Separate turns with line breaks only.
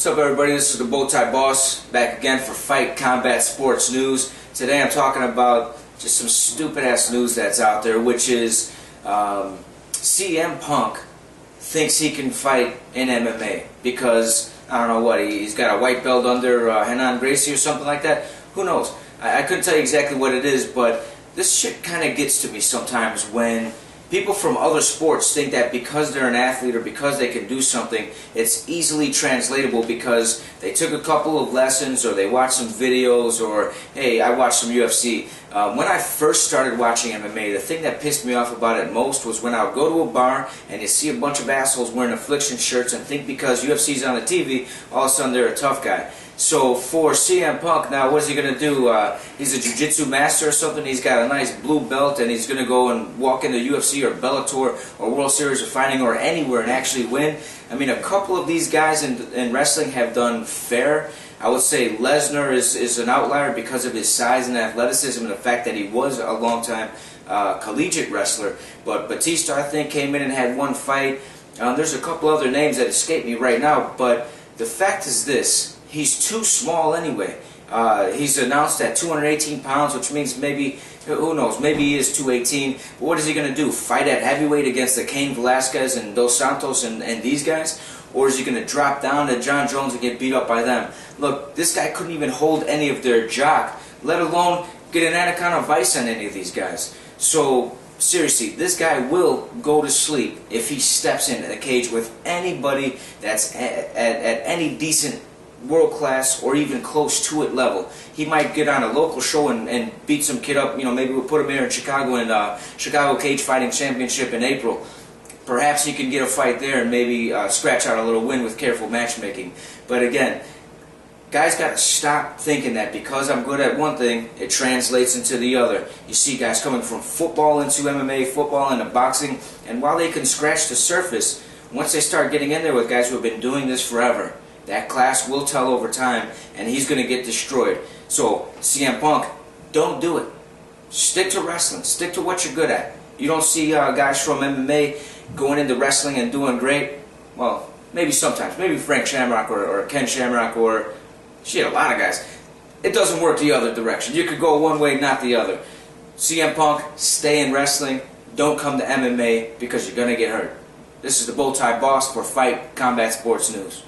What's up, everybody? This is the Bowtie Boss, back again for Fight Combat Sports News. Today I'm talking about just some stupid-ass news that's out there, which is CM Punk thinks he can fight in MMA because, I don't know what, he's got a white belt under Hernan Gracie or something like that. Who knows? I couldn't tell you exactly what it is, but this shit kind of gets to me sometimes when people from other sports think that because they're an athlete or because they can do something, it's easily translatable because they took a couple of lessons or they watched some videos or, hey, I watched some UFC. When I first started watching MMA, the thing that pissed me off about it most was when I would go to a bar and you see a bunch of assholes wearing affliction shirts and think because UFC's on the TV, all of a sudden they're a tough guy. So for CM Punk, now what is he going to do? He's a jiu-jitsu master or something. He's got a nice blue belt and he's going to go and walk into UFC or Bellator or World Series of Fighting or anywhere and actually win. I mean, a couple of these guys in wrestling have done fair. I would say Lesnar is an outlier because of his size and athleticism and the fact that he was a long-time collegiate wrestler. But Batista, I think, came in and had one fight. There's a couple other names that escape me right now, but the fact is this. He's too small anyway. He's announced at 218 pounds, which means maybe, who knows, maybe he is 218. But what is he going to do? Fight at heavyweight against the Cain Velasquez and Dos Santos and these guys? Or is he going to drop down to John Jones and get beat up by them? Look, this guy couldn't even hold any of their jock, let alone get an anaconda vice on any of these guys. So, seriously, this guy will go to sleep if he steps into the cage with anybody that's at any decent world-class or even close to it level. He might get on a local show and beat some kid up. You know, maybe we'll put him here in Chicago in Chicago Cage Fighting Championship in April. Perhaps he can get a fight there and maybe scratch out a little win with careful matchmaking. But again, guys got to stop thinking that because I'm good at one thing, it translates into the other. You see guys coming from football into MMA, football into boxing, and while they can scratch the surface, once they start getting in there with guys who have been doing this forever, that class will tell over time, and he's going to get destroyed. So, CM Punk, don't do it. Stick to wrestling. Stick to what you're good at. You don't see guys from MMA going into wrestling and doing great. Well, maybe sometimes. Maybe Frank Shamrock or Ken Shamrock or, shit, a lot of guys. It doesn't work the other direction. You could go one way, not the other. CM Punk, stay in wrestling. Don't come to MMA because you're going to get hurt. This is the Bowtie Boss for Fight Combat Sports News.